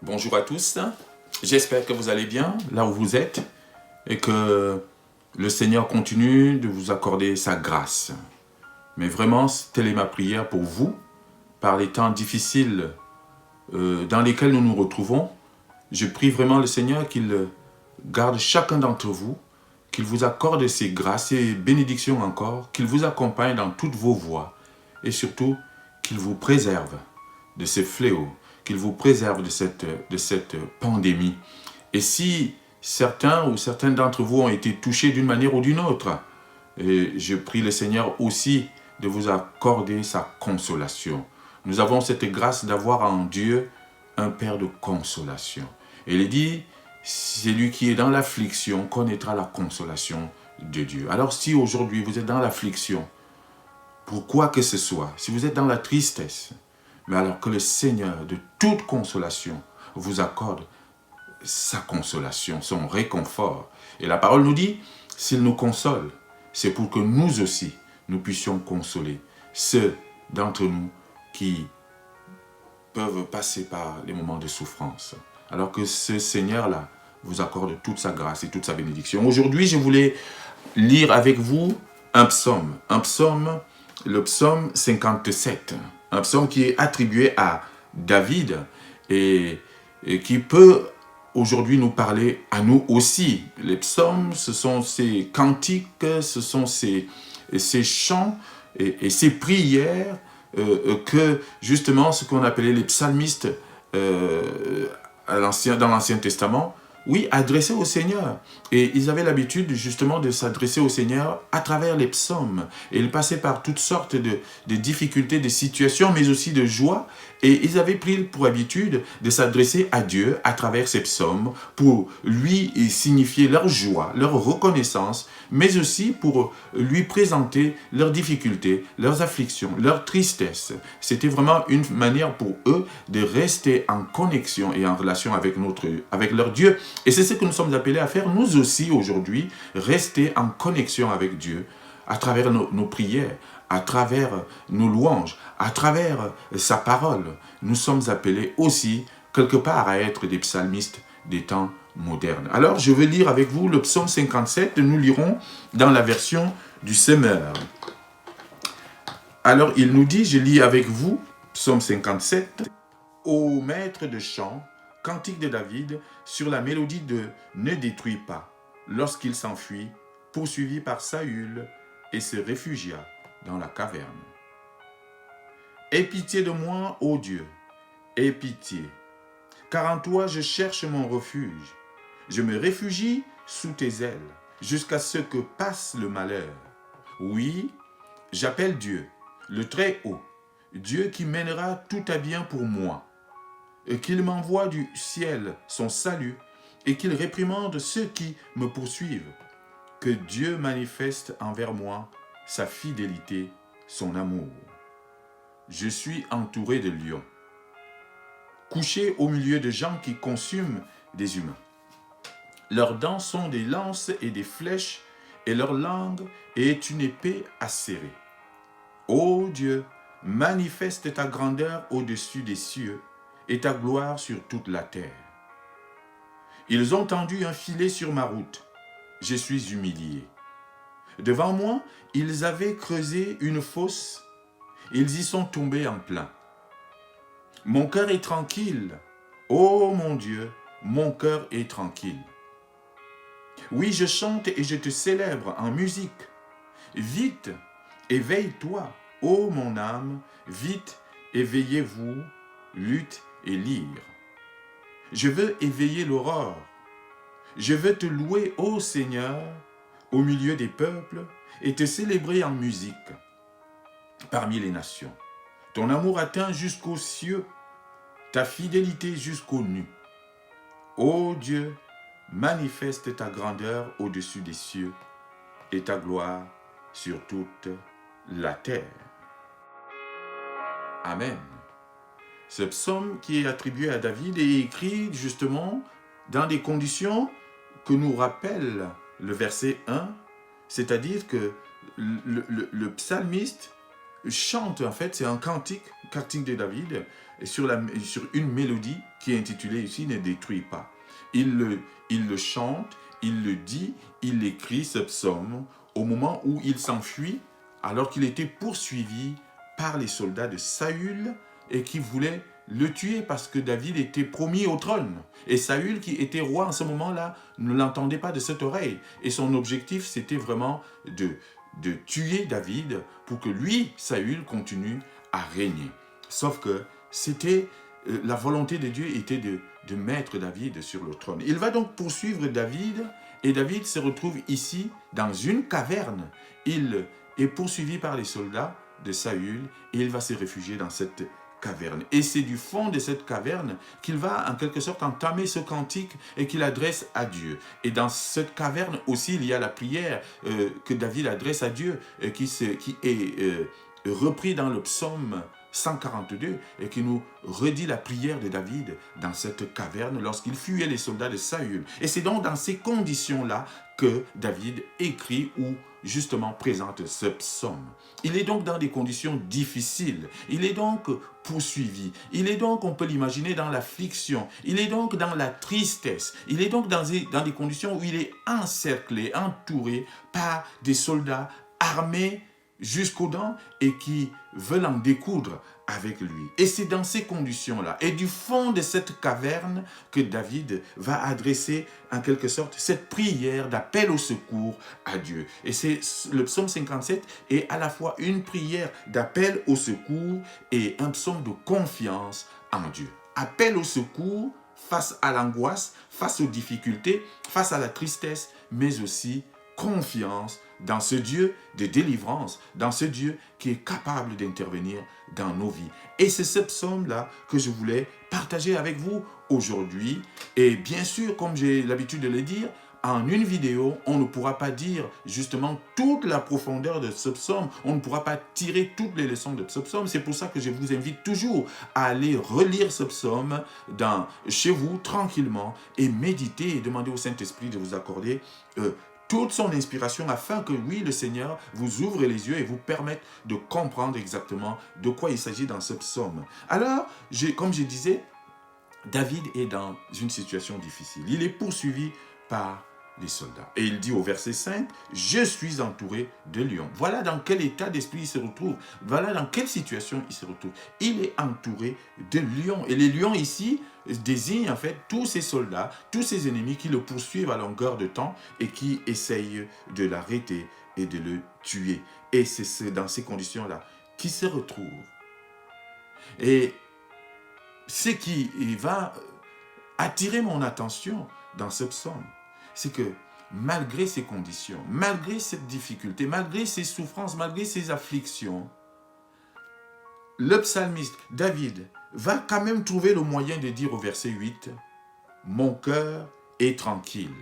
Bonjour à tous, j'espère que vous allez bien là où vous êtes et que le Seigneur continue de vous accorder sa grâce. Mais vraiment, telle est ma prière pour vous, par les temps difficiles dans lesquels nous nous retrouvons. Je prie vraiment le Seigneur qu'il garde chacun d'entre vous, qu'il vous accorde ses grâces et bénédictions encore, qu'il vous accompagne dans toutes vos voies et surtout qu'il vous préserve de ces fléaux, qu'il vous préserve de cette pandémie. Et si certains ou certaines d'entre vous ont été touchés d'une manière ou d'une autre, je prie le Seigneur aussi de vous accorder sa consolation. Nous avons cette grâce d'avoir en Dieu un Père de consolation. Et il dit, celui qui est dans l'affliction connaîtra la consolation de Dieu. Alors si aujourd'hui vous êtes dans l'affliction, pour quoi que ce soit, si vous êtes dans la tristesse, mais alors que le Seigneur de toute consolation vous accorde sa consolation, son réconfort. Et la parole nous dit, s'il nous console, c'est pour que nous aussi, nous puissions consoler ceux d'entre nous qui peuvent passer par les moments de souffrance. Alors que ce Seigneur-là vous accorde toute sa grâce et toute sa bénédiction. Aujourd'hui, je voulais lire avec vous un psaume, le psaume 57, un psaume qui est attribué à David et qui peut aujourd'hui nous parler à nous aussi. Les psaumes, ce sont ces cantiques, ce sont ces chants et ces prières que justement ce qu'on appelait les psalmistes dans l'Ancien Testament, oui, adressés au Seigneur. Et ils avaient l'habitude justement de s'adresser au Seigneur à travers les psaumes. Et ils passaient par toutes sortes de difficultés, de situations, mais aussi de joie. Et ils avaient pris pour habitude de s'adresser à Dieu à travers ces psaumes pour lui signifier leur joie, leur reconnaissance, mais aussi pour lui présenter leurs difficultés, leurs afflictions, leurs tristesses. C'était vraiment une manière pour eux de rester en connexion et en relation avec leur Dieu. Et c'est ce que nous sommes appelés à faire, nous aussi aujourd'hui, rester en connexion avec Dieu à travers nos prières, à travers nos louanges, à travers sa parole. Nous sommes appelés aussi, quelque part, à être des psalmistes des temps modernes. Alors, je vais lire avec vous le psaume 57, nous lirons dans la version du Semeur. Alors, il nous dit, je lis avec vous, psaume 57, « Ô maître de chant, cantique de David, sur la mélodie de « Ne détruis pas », lorsqu'il s'enfuit, poursuivi par Saül, et se réfugia dans la caverne. Aie pitié de moi, ô Dieu, aie pitié, car en toi je cherche mon refuge. Je me réfugie sous tes ailes, jusqu'à ce que passe le malheur. Oui, j'appelle Dieu, le Très-Haut, Dieu qui mènera tout à bien pour moi, et qu'il m'envoie du ciel son salut, et qu'il réprimande ceux qui me poursuivent. Que Dieu manifeste envers moi sa fidélité, son amour. Je suis entouré de lions, couché au milieu de gens qui consument des humains. Leurs dents sont des lances et des flèches, et leur langue est une épée acérée. Ô Dieu, manifeste ta grandeur au-dessus des cieux, et ta gloire sur toute la terre. Ils ont tendu un filet sur ma route, je suis humilié. Devant moi, ils avaient creusé une fosse, ils y sont tombés en plein. Mon cœur est tranquille, ô mon Dieu, mon cœur est tranquille. Oui, je chante et je te célèbre en musique. Vite, éveille-toi, ô mon âme, vite, éveillez-vous, lutte et lyre. Je veux éveiller l'aurore. Je veux te louer, ô Seigneur, au milieu des peuples, et te célébrer en musique parmi les nations. Ton amour atteint jusqu'aux cieux, ta fidélité jusqu'aux nues. Ô Dieu, manifeste ta grandeur au-dessus des cieux et ta gloire sur toute la terre. Amen. Ce psaume qui est attribué à David est écrit justement dans des conditions que nous rappelle le verset 1, c'est-à-dire que le psalmiste chante, en fait, c'est un cantique de David, sur une mélodie qui est intitulée ici « Ne détruis pas ». Il le chante, il le dit, il écrit ce psaume au moment où il s'enfuit alors qu'il était poursuivi par les soldats de Saül et qui voulaient le tuer parce que David était promis au trône. Et Saül, qui était roi en ce moment-là, ne l'entendait pas de cette oreille. Et son objectif, c'était vraiment de tuer David pour que lui, Saül, continue à régner. Sauf que c'était la volonté de Dieu était de mettre David sur le trône. Il va donc poursuivre David et David se retrouve ici dans une caverne. Il est poursuivi par les soldats de Saül et il va se réfugier dans cette caverne. Et c'est du fond de cette caverne qu'il va en quelque sorte entamer ce cantique et qu'il adresse à Dieu. Et dans cette caverne aussi, il y a la prière que David adresse à Dieu qui est repris dans le psaume 142 et qui nous redit la prière de David dans cette caverne lorsqu'il fuyait les soldats de Saül. Et c'est donc dans ces conditions-là que David écrit ou justement présente ce psaume. Il est donc dans des conditions difficiles. Il est donc poursuivi. Il est donc, on peut l'imaginer, dans l'affliction. Il est donc dans la tristesse. Il est donc dans des conditions où il est encerclé, entouré par des soldats armés jusqu'aux dents et qui veulent en découdre avec lui. Et c'est dans ces conditions-là, et du fond de cette caverne, que David va adresser en quelque sorte cette prière d'appel au secours à Dieu. Et c'est le psaume 57 est à la fois une prière d'appel au secours et un psaume de confiance en Dieu. Appel au secours face à l'angoisse, face aux difficultés, face à la tristesse, mais aussi confiance dans ce Dieu de délivrance, dans ce Dieu qui est capable d'intervenir dans nos vies. Et c'est ce psaume-là que je voulais partager avec vous aujourd'hui. Et bien sûr, comme j'ai l'habitude de le dire, en une vidéo, on ne pourra pas dire justement toute la profondeur de ce psaume. On ne pourra pas tirer toutes les leçons de ce psaume. C'est pour ça que je vous invite toujours à aller relire ce psaume chez vous, tranquillement, et méditer et demander au Saint-Esprit de vous accorder toute son inspiration afin que, oui, le Seigneur vous ouvre les yeux et vous permette de comprendre exactement de quoi il s'agit dans ce psaume. Alors, comme je disais, David est dans une situation difficile. Il est poursuivi par les soldats. Et il dit au verset 5, « Je suis entouré de lions. » Voilà dans quel état d'esprit il se retrouve. Voilà dans quelle situation il se retrouve. Il est entouré de lions. Et les lions ici désignent en fait tous ces soldats, tous ces ennemis qui le poursuivent à longueur de temps et qui essayent de l'arrêter et de le tuer. Et c'est dans ces conditions-là qu'il se retrouve. Et ce qui va attirer mon attention dans ce psaume, c'est que malgré ces conditions, malgré cette difficulté, malgré ces souffrances, malgré ces afflictions, le psalmiste David va quand même trouver le moyen de dire au verset 8, « Mon cœur est tranquille. »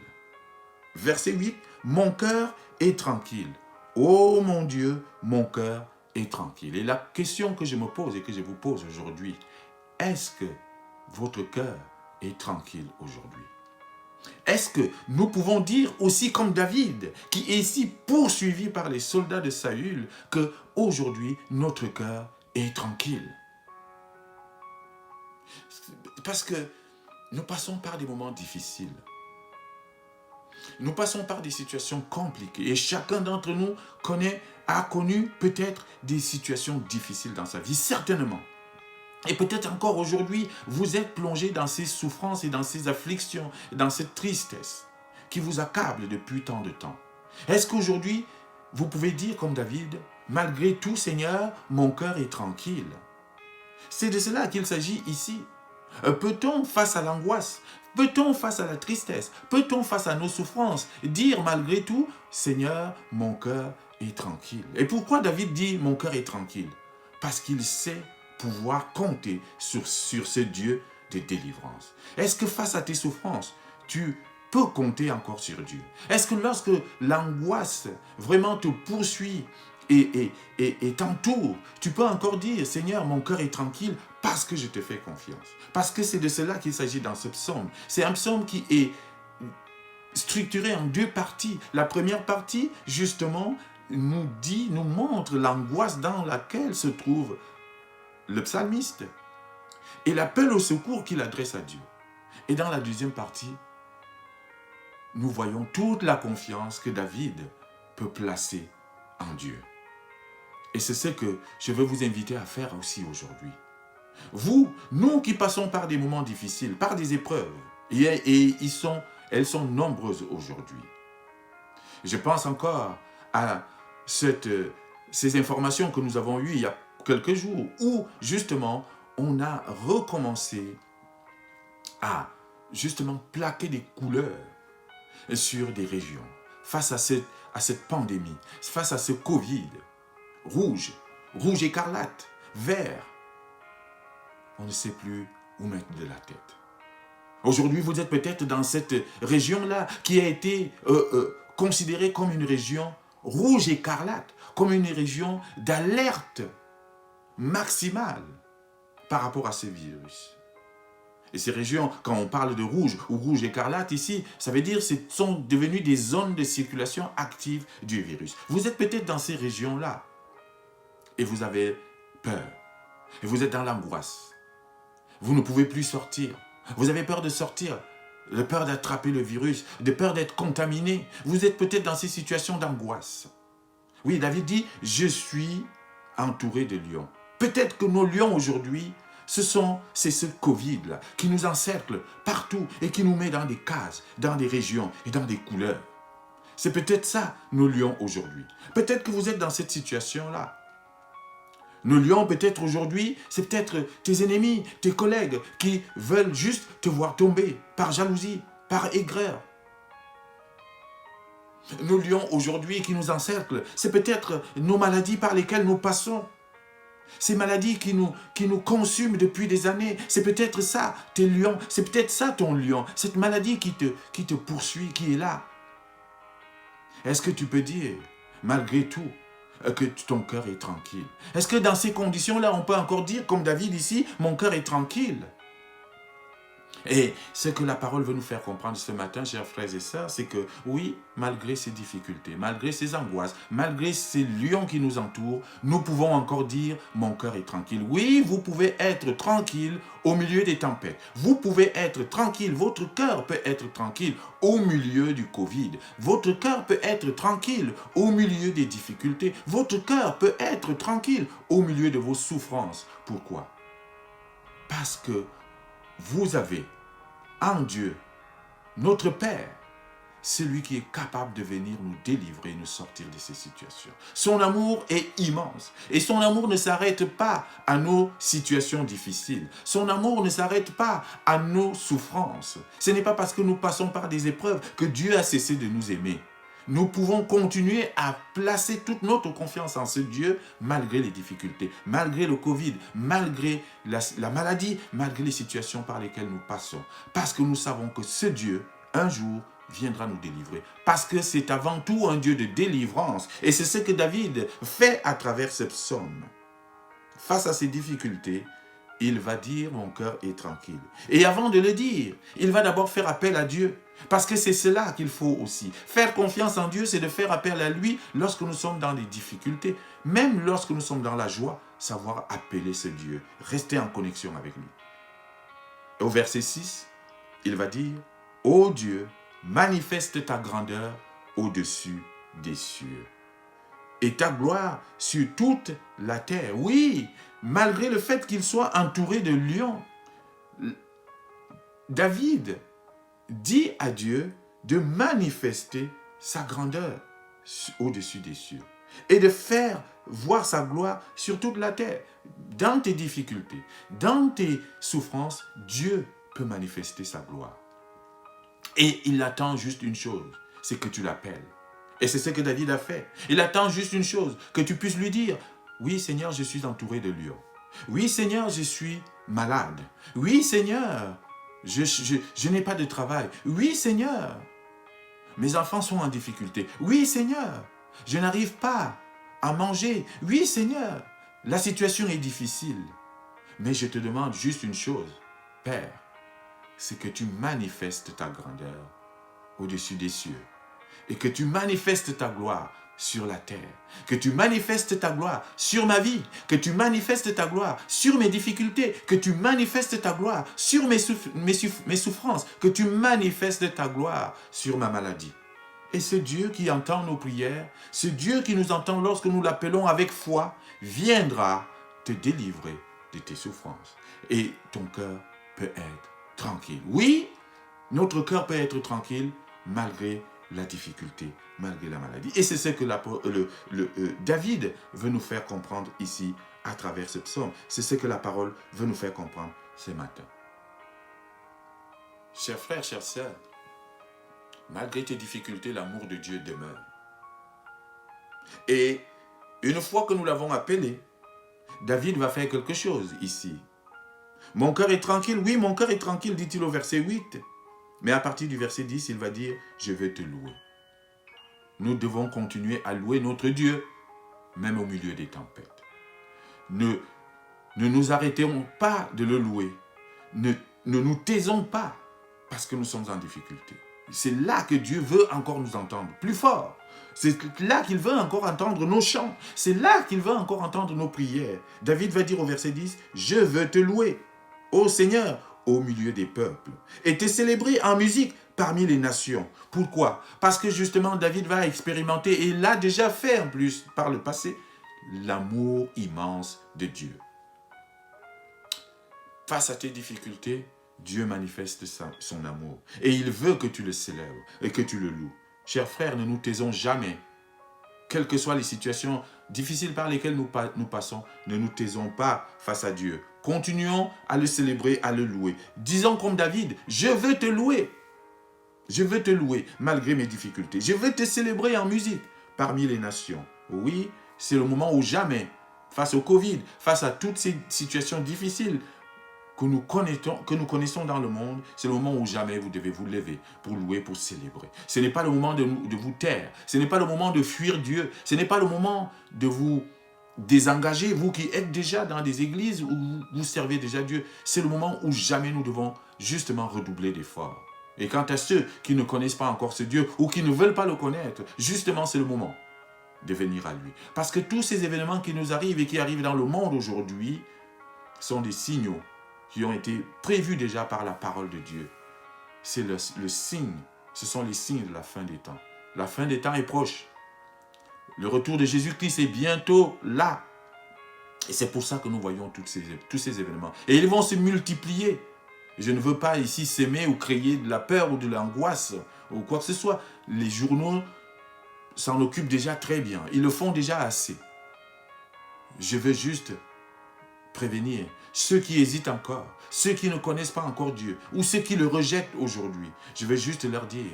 Verset 8, « Mon cœur est tranquille. Oh mon Dieu, mon cœur est tranquille. » Et la question que je me pose et que je vous pose aujourd'hui, est-ce que votre cœur est tranquille aujourd'hui? Est-ce que nous pouvons dire aussi comme David, qui est ici poursuivi par les soldats de Saül, qu'aujourd'hui notre cœur est tranquille? Parce que nous passons par des moments difficiles. Nous passons par des situations compliquées et chacun d'entre nous a connu peut-être des situations difficiles dans sa vie, certainement. Et peut-être encore aujourd'hui, vous êtes plongé dans ces souffrances et dans ces afflictions, dans cette tristesse qui vous accable depuis tant de temps. Est-ce qu'aujourd'hui, vous pouvez dire comme David, « Malgré tout, Seigneur, mon cœur est tranquille ». C'est de cela qu'il s'agit ici. Peut-on, face à l'angoisse, peut-on, face à la tristesse, peut-on, face à nos souffrances, dire malgré tout, « Seigneur, mon cœur est tranquille ». Et pourquoi David dit « Mon cœur est tranquille » ? Parce qu'il sait pouvoir compter sur ce Dieu de délivrance. Est-ce que face à tes souffrances, tu peux compter encore sur Dieu? Est-ce que lorsque l'angoisse vraiment te poursuit et t'entoure, tu peux encore dire, Seigneur, mon cœur est tranquille parce que je te fais confiance? Parce que c'est de cela qu'il s'agit dans ce psaume. C'est un psaume qui est structuré en deux parties. La première partie, justement, nous montre l'angoisse dans laquelle se trouve le psalmiste et l'appel au secours qu'il adresse à Dieu. Et dans la deuxième partie, nous voyons toute la confiance que David peut placer en Dieu. Et c'est ce que je veux vous inviter à faire aussi aujourd'hui. Vous, nous qui passons par des moments difficiles, par des épreuves, et elles sont nombreuses aujourd'hui. Je pense encore à ces informations que nous avons eues il y a quelques jours, où justement on a recommencé à justement plaquer des couleurs sur des régions, face à cette pandémie, face à ce Covid, rouge écarlate, vert. On ne sait plus où mettre de la tête. Aujourd'hui, vous êtes peut-être dans cette région-là qui a été considérée comme une région rouge écarlate, comme une région d'alerte maximale par rapport à ce virus. Et ces régions, quand on parle de rouge ou rouge écarlate ici, ça veut dire que ce sont devenues des zones de circulation active du virus. Vous êtes peut-être dans ces régions-là et vous avez peur. Et vous êtes dans l'angoisse. Vous ne pouvez plus sortir. Vous avez peur de sortir, de peur d'attraper le virus, de peur d'être contaminé. Vous êtes peut-être dans ces situations d'angoisse. Oui, David dit, je suis entouré de lions. Peut-être que nos lions aujourd'hui, c'est ce Covid-là qui nous encercle partout et qui nous met dans des cases, dans des régions et dans des couleurs. C'est peut-être ça, nos lions aujourd'hui. Peut-être que vous êtes dans cette situation-là. Nos lions, peut-être aujourd'hui, c'est peut-être tes ennemis, tes collègues qui veulent juste te voir tomber par jalousie, par aigreur. Nos lions aujourd'hui qui nous encerclent, c'est peut-être nos maladies par lesquelles nous passons. Ces maladies qui nous consument depuis des années, c'est peut-être ça, tes lions, c'est peut-être ça ton lion, cette maladie qui te poursuit, qui est là. Est-ce que tu peux dire, malgré tout, que ton cœur est tranquille? Est-ce que dans ces conditions-là, on peut encore dire, comme David ici, mon cœur est tranquille? Et ce que la parole veut nous faire comprendre ce matin, chers frères et sœurs, c'est que oui, malgré ces difficultés, malgré ces angoisses, malgré ces lions qui nous entourent, nous pouvons encore dire mon cœur est tranquille. Oui, vous pouvez être tranquille au milieu des tempêtes. Vous pouvez être tranquille, votre cœur peut être tranquille au milieu du Covid. Votre cœur peut être tranquille au milieu des difficultés. Votre cœur peut être tranquille au milieu de vos souffrances. Pourquoi? Parce que vous avez en Dieu, notre Père, celui qui est capable de venir nous délivrer, nous sortir de ces situations. Son amour est immense et son amour ne s'arrête pas à nos situations difficiles. Son amour ne s'arrête pas à nos souffrances. Ce n'est pas parce que nous passons par des épreuves que Dieu a cessé de nous aimer. Nous pouvons continuer à placer toute notre confiance en ce Dieu malgré les difficultés, malgré le Covid, malgré la maladie, malgré les situations par lesquelles nous passons. Parce que nous savons que ce Dieu, un jour, viendra nous délivrer. Parce que c'est avant tout un Dieu de délivrance. Et c'est ce que David fait à travers ce psaume. Face à ces difficultés, il va dire « mon cœur est tranquille ». Et avant de le dire, il va d'abord faire appel à Dieu. Parce que c'est cela qu'il faut aussi. Faire confiance en Dieu, c'est de faire appel à lui lorsque nous sommes dans des difficultés. Même lorsque nous sommes dans la joie, savoir appeler ce Dieu. Rester en connexion avec lui. Et au verset 6, il va dire « Ô Dieu, manifeste ta grandeur au-dessus des cieux. Et ta gloire sur toute la terre. » Oui, malgré le fait qu'il soit entouré de lions, David dit à Dieu de manifester sa grandeur au-dessus des cieux et de faire voir sa gloire sur toute la terre. Dans tes difficultés, dans tes souffrances, Dieu peut manifester sa gloire. Et il attend juste une chose, c'est que tu l'appelles. Et c'est ce que David a fait. Il attend juste une chose, que tu puisses lui dire, oui Seigneur, je suis entouré de lions. Oui Seigneur, je suis malade. Oui Seigneur, je n'ai pas de travail. Oui Seigneur, mes enfants sont en difficulté. Oui Seigneur, je n'arrive pas à manger. Oui Seigneur, la situation est difficile. Mais je te demande juste une chose, Père, c'est que tu manifestes ta grandeur au-dessus des cieux et que tu manifestes ta gloire sur la terre. Que tu manifestes ta gloire sur ma vie. Que tu manifestes ta gloire sur mes difficultés. Que tu manifestes ta gloire sur mes souffrances. Que tu manifestes ta gloire sur ma maladie. Et ce Dieu qui entend nos prières, ce Dieu qui nous entend lorsque nous l'appelons avec foi, viendra te délivrer de tes souffrances. Et ton cœur peut être tranquille. Oui, notre cœur peut être tranquille malgré la difficulté, malgré la maladie. Et c'est ce que David veut nous faire comprendre ici à travers ce psaume. C'est ce que la parole veut nous faire comprendre ce matin. Chers frères, chères sœurs, malgré tes difficultés, l'amour de Dieu demeure. Et une fois que nous l'avons appelé, David va faire quelque chose ici. Mon cœur est tranquille, oui, mon cœur est tranquille, dit-il au verset 8. Mais à partir du verset 10, il va dire, je vais te louer. Nous devons continuer à louer notre Dieu, même au milieu des tempêtes. Ne nous arrêtons pas de le louer. Ne nous taisons pas parce que nous sommes en difficulté. C'est là que Dieu veut encore nous entendre plus fort. C'est là qu'il veut encore entendre nos chants. C'est là qu'il veut encore entendre nos prières. David va dire au verset 10, « Je veux te louer, ô Seigneur, au milieu des peuples, et te célébrer en musique parmi les nations. » Pourquoi? Parce que justement, David va expérimenter, et il l'a déjà fait en plus par le passé, l'amour immense de Dieu. Face à tes difficultés, Dieu manifeste son amour. Et il veut que tu le célèbres et que tu le loues. Chers frères, ne nous taisons jamais. Quelles que soient les situations difficiles par lesquelles nous passons, ne nous taisons pas face à Dieu. Continuons à le célébrer, à le louer. Disons comme David, je veux te louer. Je veux te louer malgré mes difficultés. Je veux te célébrer en musique parmi les nations. Oui, c'est le moment où jamais, face au Covid, face à toutes ces situations difficiles, que nous connaissons dans le monde, c'est le moment où jamais vous devez vous lever pour louer, pour célébrer. Ce n'est pas le moment de vous taire. Ce n'est pas le moment de fuir Dieu. Ce n'est pas le moment de vous désengager, vous qui êtes déjà dans des églises où vous servez déjà Dieu. C'est le moment où jamais nous devons justement redoubler d'efforts. Et quant à ceux qui ne connaissent pas encore ce Dieu ou qui ne veulent pas le connaître, justement c'est le moment de venir à lui. Parce que tous ces événements qui nous arrivent et qui arrivent dans le monde aujourd'hui sont des signaux qui ont été prévus déjà par la parole de Dieu. C'est le signe, ce sont les signes de la fin des temps. La fin des temps est proche. Le retour de Jésus-Christ est bientôt là. Et c'est pour ça que nous voyons tous ces événements. Et ils vont se multiplier. Je ne veux pas ici s'aimer ou créer de la peur ou de l'angoisse ou quoi que ce soit. Les journaux s'en occupent déjà très bien. Ils le font déjà assez. Je veux juste prévenir ceux qui hésitent encore, ceux qui ne connaissent pas encore Dieu, ou ceux qui le rejettent aujourd'hui. Je vais juste leur dire,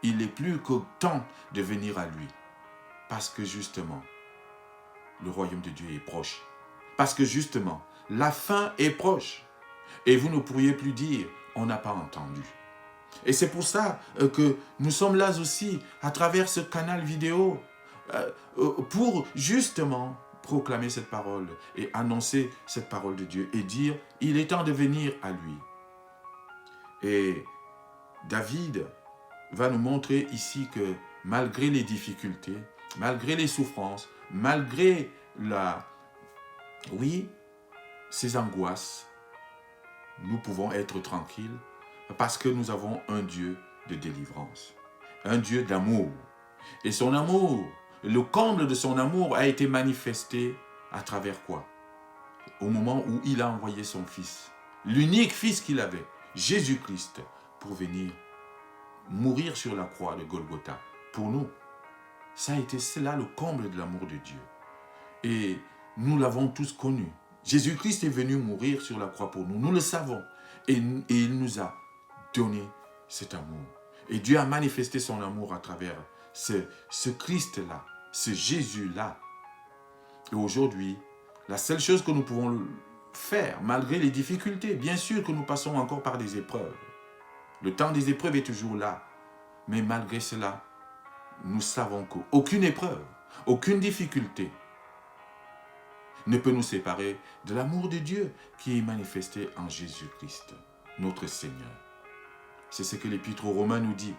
il est plus que temps de venir à lui. Parce que justement, le royaume de Dieu est proche. Parce que justement, la fin est proche. Et vous ne pourriez plus dire, on n'a pas entendu. Et c'est pour ça que nous sommes là aussi, à travers ce canal vidéo, pour justement proclamer cette parole et annoncer cette parole de Dieu et dire, il est temps de venir à lui. Et David va nous montrer ici que malgré les difficultés, malgré les souffrances, malgré ces angoisses, nous pouvons être tranquilles parce que nous avons un Dieu de délivrance, un Dieu d'amour. Et son amour, le comble de son amour a été manifesté à travers quoi? Au moment où il a envoyé son fils, l'unique fils qu'il avait, Jésus-Christ, pour venir mourir sur la croix de Golgotha pour nous. Ça a été cela le comble de l'amour de Dieu. Et nous l'avons tous connu. Jésus-Christ est venu mourir sur la croix pour nous. Nous le savons. Et il nous a donné cet amour. Et Dieu a manifesté son amour à travers ce Christ-là, ce Jésus-là. Et aujourd'hui, la seule chose que nous pouvons faire, malgré les difficultés, bien sûr que nous passons encore par des épreuves. Le temps des épreuves est toujours là. Mais malgré cela, nous savons qu'aucune épreuve, aucune difficulté ne peut nous séparer de l'amour de Dieu qui est manifesté en Jésus-Christ, notre Seigneur. C'est ce que l'Épître aux Romains nous dit.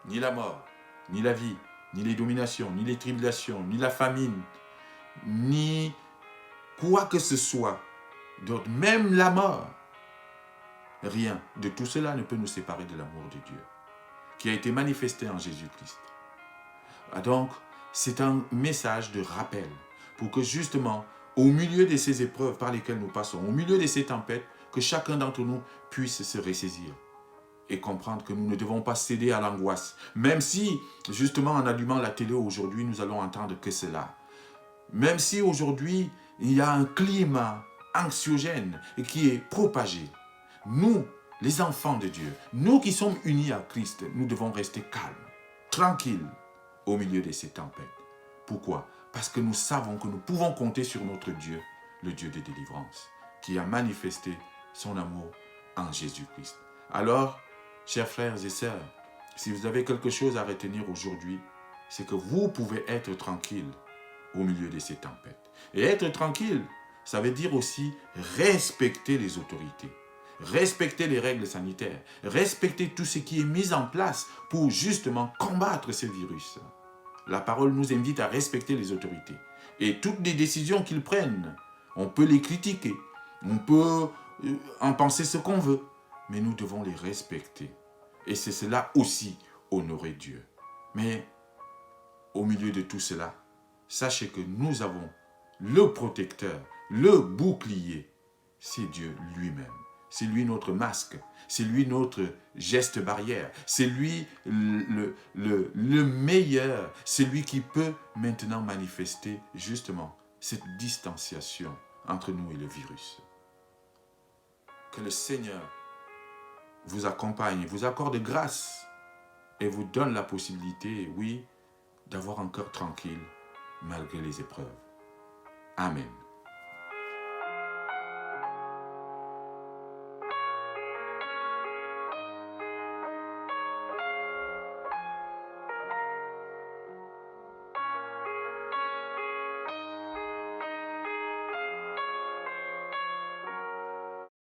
Ni la mort, ni la vie, ni les dominations, ni les tribulations, ni la famine, ni quoi que ce soit d'autre, même la mort. Rien de tout cela ne peut nous séparer de l'amour de Dieu, qui a été manifesté en Jésus-Christ. Donc, c'est un message de rappel pour que justement, au milieu de ces épreuves par lesquelles nous passons, au milieu de ces tempêtes, que chacun d'entre nous puisse se ressaisir et comprendre que nous ne devons pas céder à l'angoisse. Même si, justement, en allumant la télé aujourd'hui, nous allons entendre que cela. Même si aujourd'hui, il y a un climat anxiogène et qui est propagé. Nous, les enfants de Dieu, nous qui sommes unis à Christ, nous devons rester calmes, tranquilles au milieu de ces tempêtes. Pourquoi? Parce que nous savons que nous pouvons compter sur notre Dieu, le Dieu de délivrance, qui a manifesté son amour en Jésus-Christ. Alors, chers frères et sœurs, si vous avez quelque chose à retenir aujourd'hui, c'est que vous pouvez être tranquille au milieu de ces tempêtes. Et être tranquille, ça veut dire aussi respecter les autorités, respecter les règles sanitaires, respecter tout ce qui est mis en place pour justement combattre ce virus. La parole nous invite à respecter les autorités. Et toutes les décisions qu'ils prennent, on peut les critiquer, on peut en penser ce qu'on veut, mais nous devons les respecter. Et c'est cela aussi, honorer Dieu. Mais au milieu de tout cela, sachez que nous avons le protecteur, le bouclier, c'est Dieu lui-même. C'est lui notre masque, c'est lui notre geste barrière, c'est lui le meilleur, c'est lui qui peut maintenant manifester justement cette distanciation entre nous et le virus. Que le Seigneur vous accompagne, vous accorde grâce et vous donne la possibilité, oui, d'avoir un cœur tranquille malgré les épreuves. Amen.